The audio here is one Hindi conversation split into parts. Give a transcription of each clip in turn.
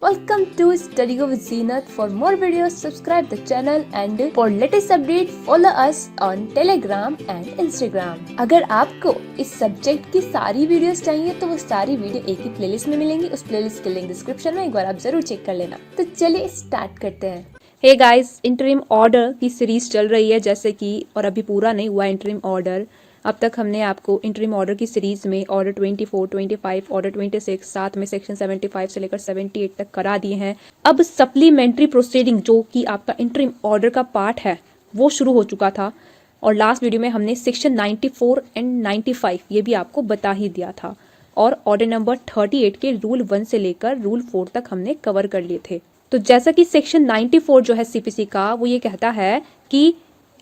Welcome to Study with Zenith. For more videos, subscribe the channel and for latest update, follow us on Telegram and Instagram. अगर आपको इस सब्जेक्ट की सारी वीडियोस चाहिए तो वो सारी वीडियो एक ही प्लेलिस्ट में मिलेंगी। उस प्लेलिस्ट की लिंक डिस्क्रिप्शन में एक बार आप जरूर चेक कर लेना। तो चलिए स्टार्ट करते हैं। हे गाइस, इंटरिम ऑर्डर की सीरीज चल रही है जैसे कि, और अभी पूरा नहीं हुआ इंटरिम ऑर्डर। अब तक हमने आपको इंटरिम ऑर्डर की सीरीज में ऑर्डर 24, 25, ऑर्डर 26, साथ में सेक्शन 75 से लेकर 78 तक करा दिए हैं। अब सप्लीमेंट्री प्रोसीडिंग जो कि आपका इंटरिम ऑर्डर का पार्ट है वो शुरू हो चुका था, और लास्ट वीडियो में हमने सेक्शन 94 एंड 95 ये भी आपको बता ही दिया था, और ऑर्डर नंबर 38 के रूल 1 से लेकर रूल 4 तक हमने कवर कर लिए थे। तो जैसा कि सेक्शन 94 जो है सीपीसी का, वो ये कहता है कि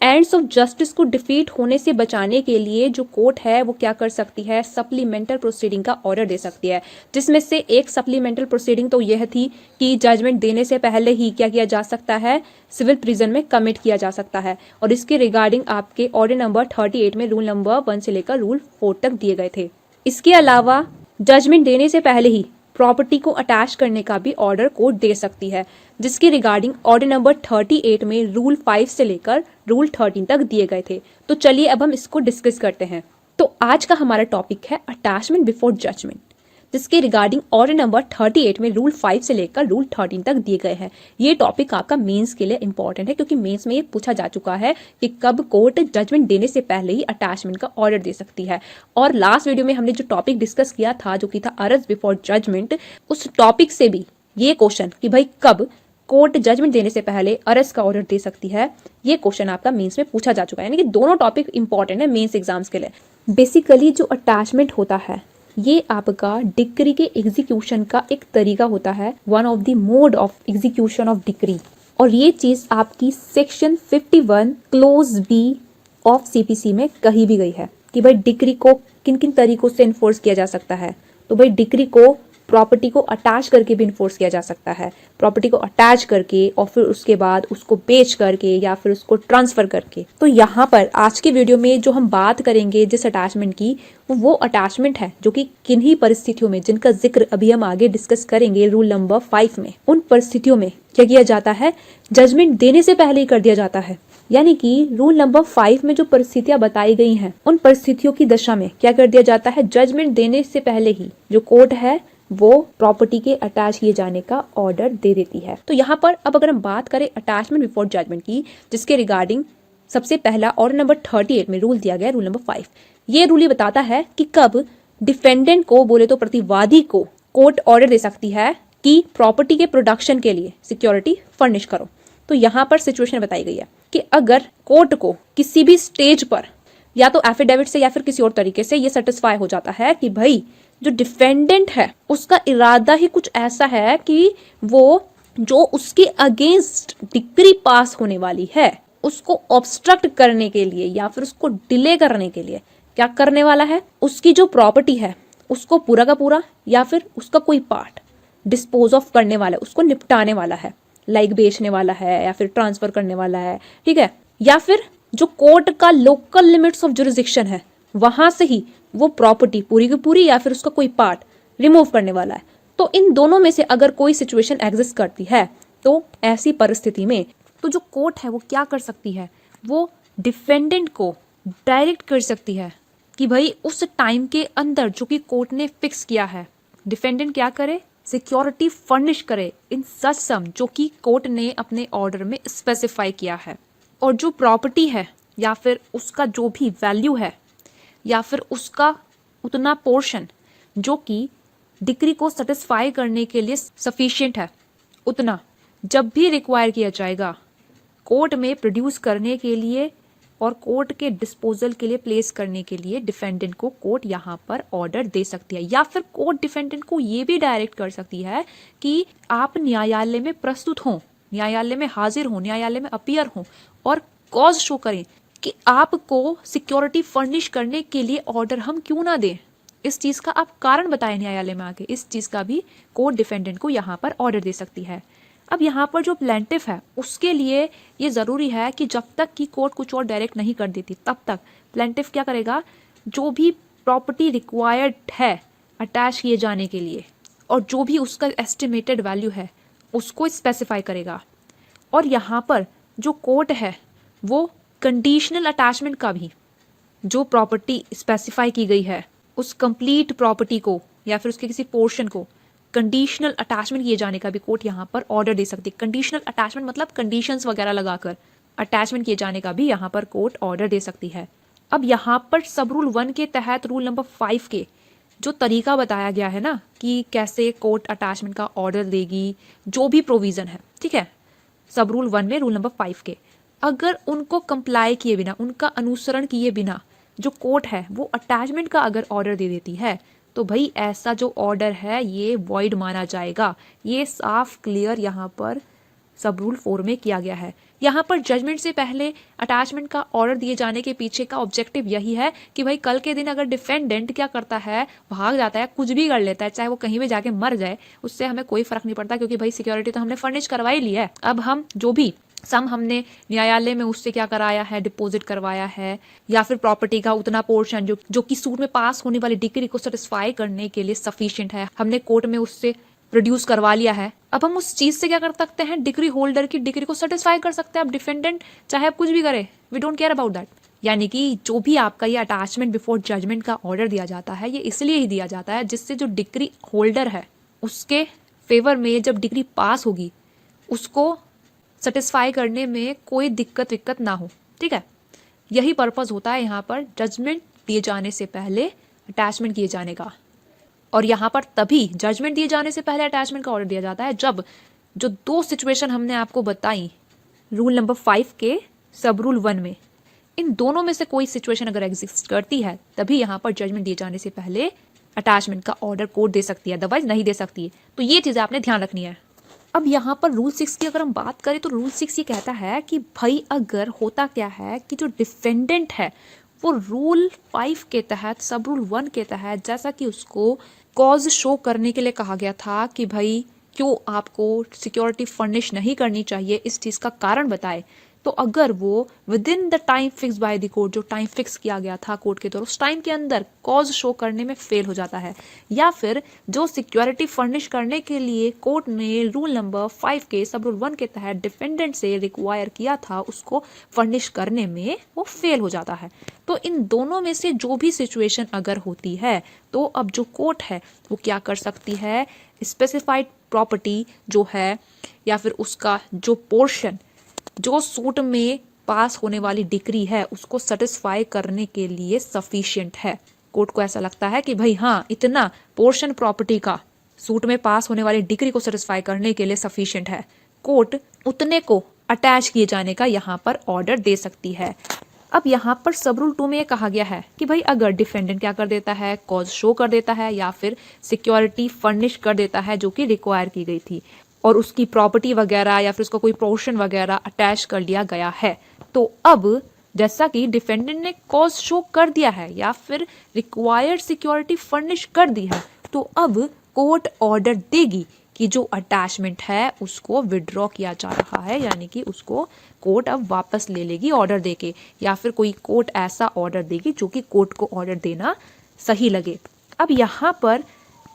एंड्स ऑफ जस्टिस को डिफीट होने से बचाने के लिए जो कोर्ट है वो क्या कर सकती है, सप्लीमेंटल प्रोसीडिंग का ऑर्डर दे सकती है। जिसमें से एक सप्लीमेंटल प्रोसीडिंग तो यह थी कि जजमेंट देने से पहले ही क्या किया जा सकता है, सिविल प्रिजन में कमिट किया जा सकता है, और इसके रिगार्डिंग आपके ऑर्डर नंबर 38 में रूल नंबर 1 से लेकर रूल 4 तक दिए गए थे। इसके अलावा जजमेंट देने से पहले ही प्रॉपर्टी को अटैच करने का भी ऑर्डर कोर्ट दे सकती है, जिसकी रिगार्डिंग ऑर्डर नंबर 38 में रूल 5 से लेकर रूल 13 तक दिए गए थे। तो चलिए अब हम इसको डिस्कस करते हैं। तो आज का हमारा टॉपिक है अटैचमेंट बिफोर जजमेंट, जिसके रिगार्डिंग ऑर्डर नंबर 38 में रूल 5 से लेकर रूल 13 तक दिए गए हैं। ये टॉपिक आपका मेंस के लिए इंपॉर्टेंट है, क्योंकि मेंस में ये पूछा जा चुका है कि कब कोर्ट जजमेंट देने से पहले ही अटैचमेंट का ऑर्डर दे सकती है। और लास्ट वीडियो में हमने जो टॉपिक डिस्कस किया था जो कि था अरेस्ट बिफोर जजमेंट, उस टॉपिक से भी ये क्वेश्चन कि भाई कब कोर्ट जजमेंट देने से पहले अरेस्ट का ऑर्डर दे सकती है, ये क्वेश्चन आपका मेंस में पूछा जा चुका है। यानी कि दोनों टॉपिक इंपॉर्टेंट है मेंस एग्जाम्स के लिए। बेसिकली जो अटैचमेंट होता है ये आपका डिक्री के एग्जीक्यूशन का एक तरीका होता है, one of the mode of execution of decree. और ये चीज आपकी section 51 clause B of CPC में कही भी गई है कि भाई डिक्री को किन किन तरीकों से इन्फोर्स किया जा सकता है। तो भाई डिक्री को प्रॉपर्टी को अटैच करके भी इन्फोर्स किया जा सकता है, प्रॉपर्टी को अटैच करके और फिर उसके बाद उसको बेच करके या फिर उसको ट्रांसफर करके। तो यहाँ पर आज के वीडियो में जो हम बात करेंगे जिस अटैचमेंट की, वो अटैचमेंट है जो कि किन्हीं परिस्थितियों में, जिनका जिक्र अभी हम आगे डिस्कस करेंगे रूल नंबर 5 में, उन परिस्थितियों में क्या किया जाता है, जजमेंट देने से पहले ही कर दिया जाता है। यानी कि रूल नंबर 5 में जो परिस्थितियां बताई गई हैं, उन परिस्थितियों की दशा में क्या कर दिया जाता है, जजमेंट देने से पहले ही जो कोर्ट है वो प्रॉपर्टी के अटैच किए जाने का ऑर्डर दे देती है। तो यहाँ पर अब अगर हम बात करें अटैचमेंट बिफोर जजमेंट की, जिसके रिगार्डिंग सबसे पहला ऑर्डर नंबर 38 में रूल दिया गया, रूल नंबर 5। ये रूल ये बताता है कि कब डिफेंडेंट को, बोले तो प्रतिवादी को, कोर्ट ऑर्डर दे सकती है कि प्रॉपर्टी के प्रोडक्शन के लिए सिक्योरिटी फर्निश करो। तो यहाँ पर सिचुएशन बताई गई है कि अगर कोर्ट को किसी भी स्टेज पर या तो एफिडेविट से या फिर किसी और तरीके से ये सेटिस्फाई हो जाता है कि भाई जो डिफेंडेंट है उसका इरादा ही कुछ ऐसा है कि वो जो उसके अगेंस्ट डिक्री पास होने वाली है उसको ऑब्स्ट्रक्ट करने के लिए या फिर उसको डिले करने के लिए क्या करने वाला है, उसकी जो प्रॉपर्टी है उसको पूरा का पूरा या फिर उसका कोई पार्ट डिस्पोज ऑफ करने वाला है, उसको निपटाने वाला है, लाइक बेचने वाला है या फिर ट्रांसफर करने वाला है, ठीक है, या फिर जो कोर्ट का लोकल लिमिट्स ऑफ जुरिसडिक्शन है वहां से ही वो प्रॉपर्टी पूरी की पूरी या फिर उसका कोई पार्ट रिमूव करने वाला है। तो इन दोनों में से अगर कोई सिचुएशन एग्जिस्ट करती है तो ऐसी परिस्थिति में तो जो कोर्ट है वो क्या कर सकती है, वो डिफेंडेंट को डायरेक्ट कर सकती है कि भाई उस टाइम के अंदर जो कि कोर्ट ने फिक्स किया है, डिफेंडेंट क्या करे, सिक्योरिटी फर्निश करे इन सच सम जो कि कोर्ट ने अपने ऑर्डर में स्पेसिफाई किया है। और जो प्रॉपर्टी है या फिर उसका जो भी वैल्यू है या फिर उसका उतना पोर्शन जो कि डिक्री को सेटिस्फाई करने के लिए सफिशिएंट है, उतना जब भी रिक्वायर किया जाएगा कोर्ट में प्रोड्यूस करने के लिए और कोर्ट के डिस्पोजल के लिए प्लेस करने के लिए डिफेंडेंट को कोर्ट यहाँ पर ऑर्डर दे सकती है। या फिर कोर्ट डिफेंडेंट को ये भी डायरेक्ट कर सकती है कि आप न्यायालय में प्रस्तुत हों, न्यायालय में हाजिर हों, न्यायालय में अपीयर हों और कॉज शो करें कि आपको सिक्योरिटी फर्निश करने के लिए ऑर्डर हम क्यों ना दें, इस चीज का आप कारण बताएं न्यायालय में आके। इस चीज का भी कोर्ट डिफेंडेंट को यहाँ पर ऑर्डर दे सकती है। अब यहाँ पर जो प्लेंटिफ है उसके लिए ये जरूरी है कि जब तक कि कोर्ट कुछ और डायरेक्ट नहीं कर देती तब तक प्लेंटिफ क्या करेगा, जो भी प्रॉपर्टी रिक्वायर्ड है अटैच किए जाने के लिए और जो भी उसका एस्टिमेटेड वैल्यू है उसको स्पेसिफाई करेगा। और यहाँ पर जो कोर्ट है वो कंडीशनल अटैचमेंट का भी, जो प्रॉपर्टी स्पेसिफाई की गई है उस कंप्लीट प्रॉपर्टी को या फिर उसके किसी पोर्शन को कंडीशनल अटैचमेंट किए जाने का भी कोर्ट यहाँ पर ऑर्डर दे सकती है। कंडीशनल अटैचमेंट मतलब कंडीशंस वगैरह लगाकर अटैचमेंट किए जाने का भी यहाँ पर कोर्ट ऑर्डर दे सकती है। अब यहाँ पर सब रूल 1 के तहत रूल नंबर 5 के जो तरीका बताया गया है ना कि कैसे कोर्ट अटैचमेंट का ऑर्डर देगी, जो भी प्रोविजन है, ठीक है, सब रूल 1 में रूल नंबर 5 के, अगर उनको कंप्लाई किए बिना, उनका अनुसरण किए बिना जो कोर्ट है वो अटैचमेंट का अगर ऑर्डर दे देती है तो भाई ऐसा जो ऑर्डर है ये वॉइड माना जाएगा। ये साफ क्लियर यहाँ पर सब रूल 4 में किया गया है। यहाँ पर जजमेंट से पहले अटैचमेंट का ऑर्डर दिए जाने के पीछे का ऑब्जेक्टिव यही है कि भाई कल के दिन अगर डिफेंडेंट क्या करता है, भाग जाता है, कुछ भी कर लेता है, चाहे वो कहीं भी जाके मर जाए, उससे हमें कोई फर्क नहीं पड़ता क्योंकि भाई सिक्योरिटी तो हमने फर्निश करवाई ली है। अब हम जो भी सम हमने न्यायालय में उससे क्या कराया है, डिपॉजिट करवाया है, या फिर प्रॉपर्टी का उतना पोर्शन जो कि सूट में पास होने वाली डिग्री को सेटिस्फाई करने के लिए सफिशिएंट है, हमने कोर्ट में उससे प्रोड्यूस करवा लिया है। अब हम उस चीज से क्या कर सकते हैं, डिग्री होल्डर की डिग्री को सेटिस्फाई कर सकते हैं। अब डिफेंडेंट चाहे आप कुछ भी करे, we don't care about that. यानी कि जो भी आपका ये अटैचमेंट बिफोर जजमेंट का ऑर्डर दिया जाता है ये इसलिए ही दिया जाता है जिससे जो डिग्री होल्डर है उसके फेवर में जब डिग्री पास होगी उसको सेटिस्फाई करने में कोई दिक्कत विक्कत ना हो, ठीक है। यही पर्पस होता है यहाँ पर जजमेंट दिए जाने से पहले अटैचमेंट किए जाने का। और यहाँ पर तभी जजमेंट दिए जाने से पहले अटैचमेंट का ऑर्डर दिया जाता है जब जो दो सिचुएशन हमने आपको बताई रूल नंबर 5 के सब रूल 1 में, इन दोनों में से कोई सिचुएशन अगर एग्जिस्ट करती है तभी यहाँ पर जजमेंट दिए जाने से पहले अटैचमेंट का ऑर्डर कोर्ट दे सकती है, अदरवाइज नहीं दे सकती है। तो ये चीज़ें आपने ध्यान रखनी है। अब यहाँ पर रूल 6 की अगर हम बात करें तो रूल 6 ये कहता है कि भाई अगर होता क्या है कि जो डिफेंडेंट है वो रूल 5 के तहत सब रूल 1 के तहत जैसा कि उसको कॉज शो करने के लिए कहा गया था कि भाई क्यों आपको सिक्योरिटी फर्निश नहीं करनी चाहिए, इस चीज़ का कारण बताए, तो अगर वो with in the time fix by the court, जो टाइम फिक्स किया गया था कोर्ट के द्वारा, उस टाइम के अंदर कॉज शो करने में फेल हो जाता है, या फिर जो सिक्योरिटी फर्निश करने के लिए कोर्ट ने रूल नंबर 5 के सब रूल 1 के तहत डिफेंडेंट से रिक्वायर किया था उसको फर्निश करने में वो फेल हो जाता है। तो इन दोनों में से जो भी सिचुएशन अगर होती है तो अब जो कोर्ट है वो क्या कर सकती है, स्पेसिफाइड प्रॉपर्टी जो है या फिर उसका जो पोर्शन जो सूट में पास होने वाली डिग्री है उसको सेटिस्फाई करने के लिए सफिशिएंट है। कोर्ट को ऐसा लगता है कि भाई हाँ इतना पोर्शन प्रॉपर्टी का सूट में पास होने वाली डिग्री को सेटिस्फाई करने के लिए सफिशिएंट है, कोर्ट उतने को अटैच किए जाने का यहाँ पर ऑर्डर दे सकती है। अब यहाँ पर सब रूल 2 में ये कहा गया है कि भाई अगर डिफेंडेंट क्या कर देता है, कॉज शो कर देता है या फिर सिक्योरिटी फर्निश कर देता है जो कि रिक्वायर की गई थी और उसकी प्रॉपर्टी वगैरह या फिर उसका कोई पोर्शन वगैरह अटैच कर लिया गया है, तो अब जैसा कि डिफेंडेंट ने कॉज शो कर दिया है या फिर रिक्वायर्ड सिक्योरिटी फर्निश कर दी है, तो अब कोर्ट ऑर्डर देगी कि जो अटैचमेंट है उसको विड्रॉ किया जा रहा है, यानी कि उसको कोर्ट अब वापस ले लेगी ऑर्डर देके, या फिर कोई कोर्ट ऐसा ऑर्डर देगी जो कि कोर्ट को ऑर्डर देना सही लगे। अब यहाँ पर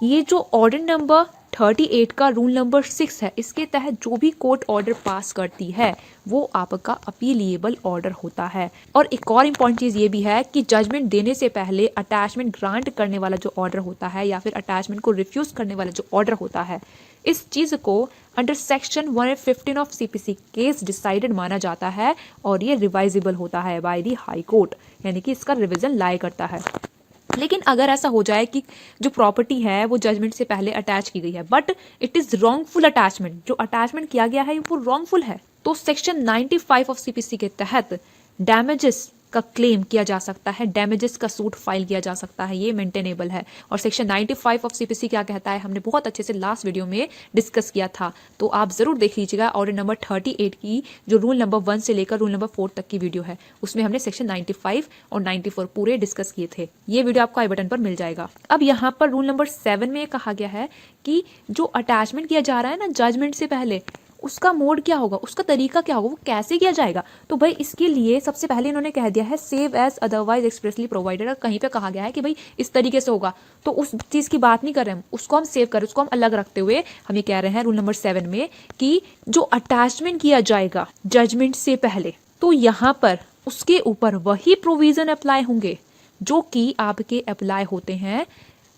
ये जो ऑर्डर नंबर 38 का रूल नंबर 6 है, इसके तहत जो भी कोर्ट ऑर्डर पास करती है वो आपका अपीलिएबल ऑर्डर होता है। और एक और इम्पॉर्टेंट चीज़ ये भी है कि जजमेंट देने से पहले अटैचमेंट ग्रांट करने वाला जो ऑर्डर होता है या फिर अटैचमेंट को रिफ्यूज करने वाला जो ऑर्डर होता है, इस चीज़ को under section 115 of CPC case decided माना जाता है और ये रिवाइजेबल होता है बाय द हाई कोर्ट, यानी कि इसका रिविजन लाई करता है। लेकिन अगर ऐसा हो जाए कि जो प्रॉपर्टी है वो जजमेंट से पहले अटैच की गई है but it is wrongful attachment, जो अटैचमेंट किया गया है वो रॉन्गफुल है, तो सेक्शन 95 ऑफ सीपीसी के तहत डैमेजेस का क्लेम किया जा सकता है, डैमेजेस का सूट फाइल किया जा सकता है, ये मेंटेनेबल है। और सेक्शन 95 ऑफ सीपीसी क्या कहता है हमने बहुत अच्छे से लास्ट वीडियो में डिस्कस किया था, तो आप जरूर देख लीजिएगा। ऑर्डर नंबर 38 की जो रूल नंबर 1 से लेकर रूल नंबर 4 तक की वीडियो है उसमें हमने सेक्शन 95 और 94 पूरे डिस्कस किए थे, ये वीडियो आपको आई बटन पर मिल जाएगा। अब यहाँ पर रूल नंबर 7 में कहा गया है कि जो अटैचमेंट किया जा रहा है ना जजमेंट से पहले, उसका मोड क्या होगा, उसका तरीका क्या होगा, वो कैसे किया जाएगा। तो भाई इसके लिए सबसे पहले इन्होंने कह दिया है save as otherwise expressly provided. अगर कहीं पे कहा गया है कि भाई इस तरीके से होगा तो उस चीज़ की बात नहीं कर रहे हम, उसको हम सेव करें, उसको हम अलग रखते हुए हम ये कह रहे हैं रूल नंबर 7 में कि जो अटैचमेंट किया जाएगा जजमेंट से पहले, तो यहाँ पर उसके ऊपर वही प्रोविजन अप्लाई होंगे जो कि आपके अप्लाई होते हैं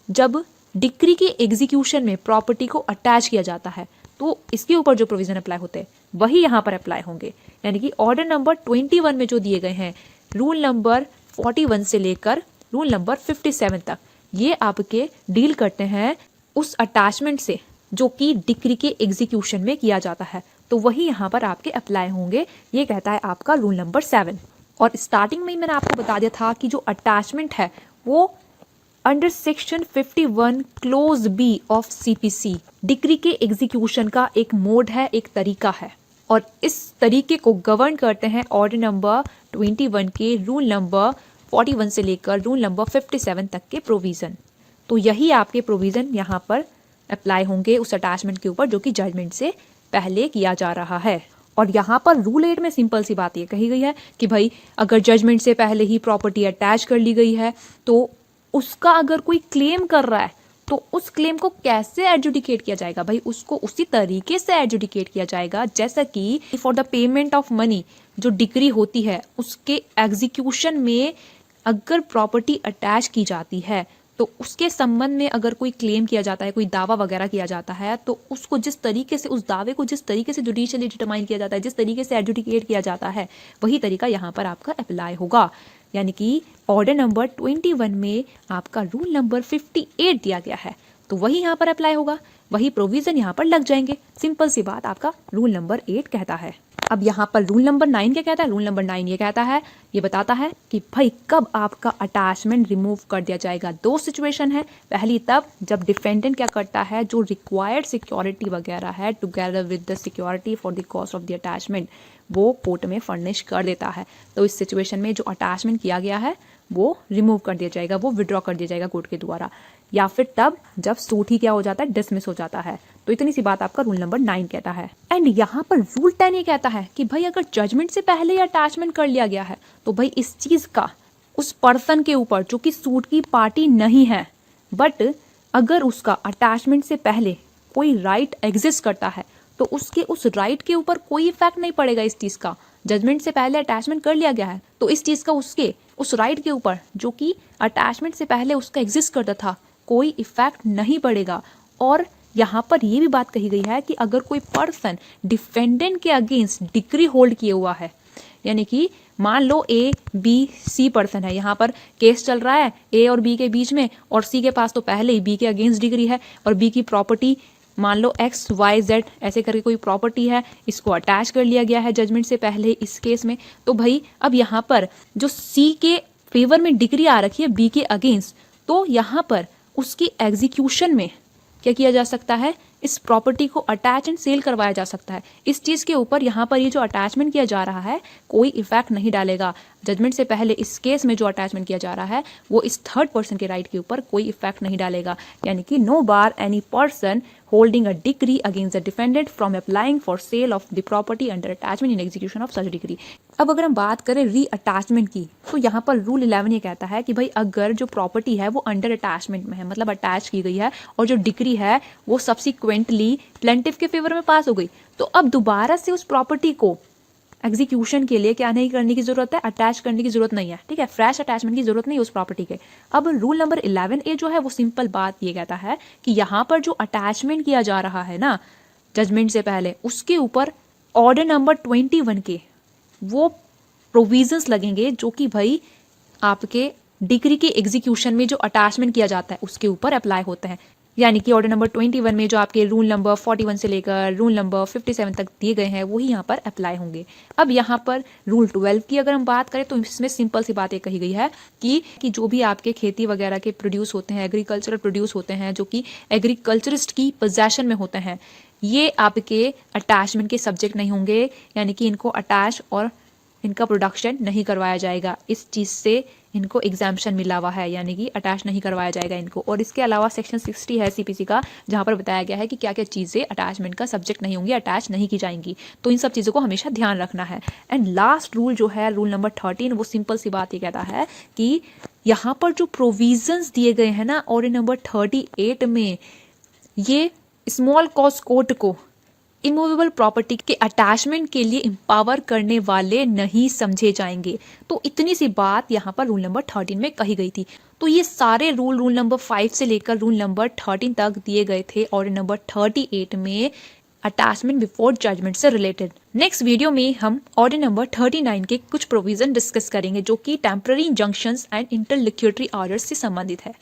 जब डिक्री के एग्जीक्यूशन में प्रॉपर्टी को अटैच किया जाता है। तो इसके ऊपर जो प्रोविजन अप्लाई होते हैं वही यहाँ पर अप्लाई होंगे। यानी कि ऑर्डर नंबर 21 में जो दिए गए हैं रूल नंबर 41 से लेकर रूल नंबर 57 तक, ये आपके डील करते हैं उस अटैचमेंट से जो कि डिक्री के एग्जीक्यूशन में किया जाता है, तो वही यहाँ पर आपके अप्लाई होंगे। ये कहता है आपका रूल नंबर 7। और स्टार्टिंग में ही मैंने आपको बता दिया था कि जो अटैचमेंट है वो under section 51 clause B of CPC decree के एग्जीक्यूशन का एक मोड है, एक तरीका है, और इस तरीके को गवर्न करते हैं ऑर्डर नंबर 21 के रूल नंबर 41 से लेकर रूल नंबर 57 तक के प्रोविजन। तो यही आपके प्रोविजन यहाँ पर अप्लाई होंगे उस अटैचमेंट के ऊपर जो कि जजमेंट से पहले किया जा रहा है। और यहाँ पर रूल 8 में सिंपल सी बात ये कही गई है कि भाई अगर जजमेंट से पहले ही प्रॉपर्टी अटैच कर ली गई है तो उसका अगर कोई क्लेम कर रहा है तो उस क्लेम को कैसे एडजुडिकेट किया जाएगा, भाई उसको उसी तरीके से एडजुडिकेट किया जाएगा जैसा कि for the payment of money जो डिक्री होती है उसके एग्जीक्यूशन में अगर प्रॉपर्टी अटैच की जाती है तो उसके संबंध में अगर कोई क्लेम किया जाता है, कोई दावा वगैरह किया जाता है, तो उसको जिस तरीके से उस दावे को जिस तरीके से जुडिशियली डिटरमाइन किया जाता है, जिस तरीके से एडजुडिकेट किया जाता है, वही तरीका यहाँ पर आपका अप्लाई होगा। यानी कि ऑर्डर नंबर 21 में आपका रूल नंबर 58 दिया गया है तो वही यहाँ पर अप्लाई होगा, वही प्रोविजन यहाँ पर लग जाएंगे। सिंपल सी बात आपका रूल नंबर 8 कहता है। अब यहाँ पर रूल नंबर 9 क्या कहता है? रूल नंबर 9 ये कहता है, ये बताता है कि भाई कब आपका अटैचमेंट रिमूव कर दिया जाएगा। दो सिचुएशन है, पहली तब जब डिफेंडेंट क्या करता है, जो रिक्वायर्ड सिक्योरिटी वगैरह है together with the security for the cost of the attachment वो कोर्ट में फर्निश कर देता है। तो इस सिचुएशन में जो अटैचमेंट किया गया है वो रिमूव कर दिया जाएगा, वो विड्रॉ कर दिया जाएगा कोर्ट के द्वारा, या फिर तब जब सूट ही क्या हो जाता है, डिसमिस हो जाता है। तो इतनी सी बात आपका रूल नंबर 9 कहता है। एंड यहाँ पर रूल 10 ये कहता है कि भाई अगर जजमेंट से पहले ही अटैचमेंट कर लिया गया है तो भाई इस चीज का उस पर्सन के ऊपर जो कि सूट की पार्टी नहीं है, बट अगर उसका अटैचमेंट से पहले कोई राइट एग्जिस्ट करता है तो उसके उस राइट के ऊपर कोई इफेक्ट नहीं पड़ेगा इस चीज का। जजमेंट से पहले अटैचमेंट कर लिया गया है तो इस चीज का उसके उस राइट के ऊपर जो कि अटैचमेंट से पहले उसका एग्जिस्ट करता था कोई इफेक्ट नहीं पड़ेगा। और यहाँ पर ये भी बात कही गई है कि अगर कोई पर्सन डिफेंडेंट के अगेंस्ट डिक्री होल्ड किए हुआ है, यानी कि मान लो ए बी सी पर्सन है, यहाँ पर केस चल रहा है ए और बी के बीच में, और सी के पास तो पहले ही बी के अगेंस्ट डिग्री है और बी की प्रॉपर्टी मान लो एक्स वाई जेड ऐसे करके कोई प्रॉपर्टी है, इसको अटैच कर लिया गया है जजमेंट से पहले इस केस में। तो भाई अब यहाँ पर जो सी के फेवर में डिग्री आ रखी है बी के अगेंस्ट, तो यहाँ पर उसकी एग्जीक्यूशन में क्या किया जा सकता है, इस प्रॉपर्टी को अटैच एंड सेल करवाया जा सकता है। इस चीज के ऊपर यहाँ पर ये जो अटैचमेंट किया जा रहा है कोई इफेक्ट नहीं डालेगा। जजमेंट से पहले इस केस में जो अटैचमेंट किया जा रहा है वो इस थर्ड पर्सन के राइट के ऊपर कोई इफेक्ट नहीं डालेगा। यानी कि no bar any person holding a decree against the defendant from applying for sale of the property under attachment in execution of such decree। अब अगर हम बात करें री अटैचमेंट की तो यहाँ पर रूल 11 ये कहता है कि भाई अगर जो प्रॉपर्टी है वो अंडर अटैचमेंट में है, मतलब अटैच की गई है, और जो डिक्री है वो सब्सिक्वेंटली प्लेंटिफ के फेवर में पास हो गई, तो अब दोबारा से उस प्रॉपर्टी को एग्जीक्यूशन के लिए क्या नहीं करने की जरूरत है, अटैच करने की जरूरत नहीं है। ठीक है, फ्रेश अटैचमेंट की जरूरत नहीं है उस प्रॉपर्टी के। अब रूल नंबर 11A जो है वो सिंपल बात ये कहता है कि यहाँ पर जो अटैचमेंट किया जा रहा है ना जजमेंट से पहले, उसके ऊपर ऑर्डर नंबर 21 के वो प्रोविजंस लगेंगे जो कि भाई आपके डिक्री के एग्जीक्यूशन में जो अटैचमेंट किया जाता है उसके ऊपर अप्लाई होते हैं। यानी कि ऑर्डर नंबर 21 में जो आपके रूल नंबर 41 से लेकर रूल नंबर 57 तक दिए गए हैं वही यहाँ पर अप्लाई होंगे। अब यहाँ पर रूल 12 की अगर हम बात करें तो इसमें सिंपल सी बात ये कही गई है कि जो भी आपके खेती वगैरह के प्रोड्यूस होते हैं, एग्रीकल्चरल प्रोड्यूस होते हैं जो कि एग्रीकल्चरिस्ट की पोजेशन में होते हैं, ये आपके अटैचमेंट के सब्जेक्ट नहीं होंगे। यानी कि इनको अटैच और इनका प्रोडक्शन नहीं करवाया जाएगा। इस चीज़ से इनको एग्जाम्पशन मिला हुआ है, यानी कि अटैच नहीं करवाया जाएगा इनको। और इसके अलावा सेक्शन 60 है सीपीसी का, जहाँ पर बताया गया है कि क्या क्या चीज़ें अटैचमेंट का सब्जेक्ट नहीं होंगी, अटैच नहीं की जाएंगी। तो इन सब चीज़ों को हमेशा ध्यान रखना है। एंड लास्ट रूल जो है, रूल नंबर 13, वो सिंपल सी बात ये कहता है कि यहाँ पर जो प्रोविजंस दिए गए हैं ना ऑर्डर नंबर 38 में, ये स्मॉल कॉज कोर्ट को इमूवेबल प्रॉपर्टी के अटैचमेंट के लिए एम्पावर करने वाले नहीं समझे जाएंगे। तो इतनी सी बात यहाँ पर रूल नंबर 13 में कही गई थी। तो ये सारे रूल नंबर 5 से लेकर रूल नंबर 13 तक दिए गए थे ऑर्डर नंबर 38 में अटैचमेंट बिफोर जजमेंट से रिलेटेड। नेक्स्ट वीडियो में हम ऑर्डर नंबर 39 के कुछ प्रोविजन डिस्कस करेंगे जो कि टेम्पररी इंजंक्शंस एंड इंटरलोक्यूटरी ऑर्डर्स से संबंधित है।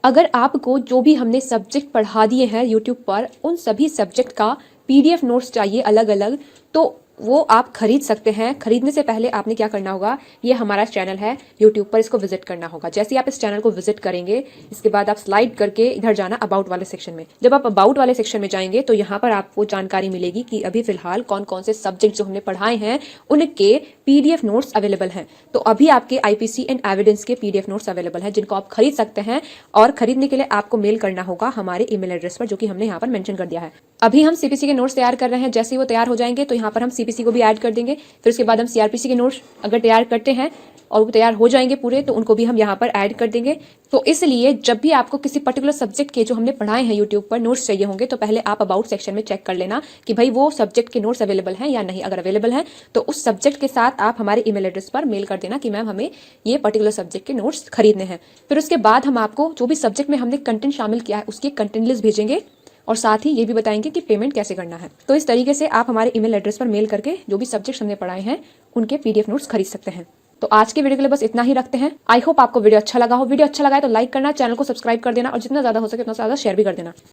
अगर आपको जो भी हमने सब्जेक्ट पढ़ा दिए हैं यूट्यूब पर, उन सभी सब्जेक्ट का पीडीएफ नोट्स चाहिए अलग अलग, तो वो आप खरीद सकते हैं। खरीदने से पहले आपने क्या करना होगा, ये हमारा चैनल है यूट्यूब पर, इसको विजिट करना होगा। जैसे ही आप इस चैनल को विजिट करेंगे, इसके बाद आप स्लाइड करके इधर जाना अबाउट वाले सेक्शन में। जब आप अबाउट वाले सेक्शन में जाएंगे तो यहाँ पर आपको जानकारी मिलेगी कि अभी फिलहाल कौन कौन से सब्जेक्ट जो हमने पढ़ाए हैं उनके पीडीएफ नोट्स अवेलेबल हैं। तो अभी आपके आईपीसी एंड एविडेंस के पीडीएफ नोट्स अवेलेबल हैं, जिनको आप खरीद सकते हैं। और खरीदने के लिए आपको मेल करना होगा हमारे ईमेल एड्रेस पर, जो कि हमने यहाँ पर मेंशन कर दिया है। अभी हम सीपीसी के नोट्स तैयार कर रहे हैं। जैसे ही वो तैयार हो जाएंगे तो यहाँ पर हम सीपीसी को भी ऐड कर देंगे। फिर उसके बाद हम सीआरपीसी के नोट्स अगर तैयार करते हैं और वो तैयार हो जाएंगे पूरे, तो उनको भी हम यहाँ पर ऐड कर देंगे। तो इसलिए जब भी आपको किसी पर्टिकुलर सब्जेक्ट के जो हमने पढ़ाए हैं यूट्यूब पर नोट्स चाहिए होंगे, तो पहले आप अबाउट सेक्शन में चेक कर लेना कि भाई वो सब्जेक्ट के नोट्स अवेलेबल हैं या नहीं। अगर अवेलेबल हैं तो उस सब्जेक्ट के साथ आप हमारे ईमेल एड्रेस पर मेल कर देना कि मैम हमें ये पर्टिकुलर सब्जेक्ट के नोट्स खरीदने हैं। फिर उसके बाद हम आपको जो भी सब्जेक्ट में हमने कंटेंट शामिल किया है उसकी कंटेंट लिस्ट भेजेंगे और साथ ही ये भी बताएंगे कि पेमेंट कैसे करना है। तो इस तरीके से आप हमारे ईमेल एड्रेस पर मेल करके जो भी सब्जेक्ट्स हमने पढ़ाए हैं उनके पीडीएफ नोट्स खरीद सकते हैं। तो आज के वीडियो के लिए बस इतना ही रखते हैं। आई होप आपको वीडियो अच्छा लगा हो। वीडियो अच्छा लगा है तो लाइक करना, चैनल को सब्सक्राइब कर देना और जितना ज्यादा हो सके उतना ज्यादा शेयर भी कर देना।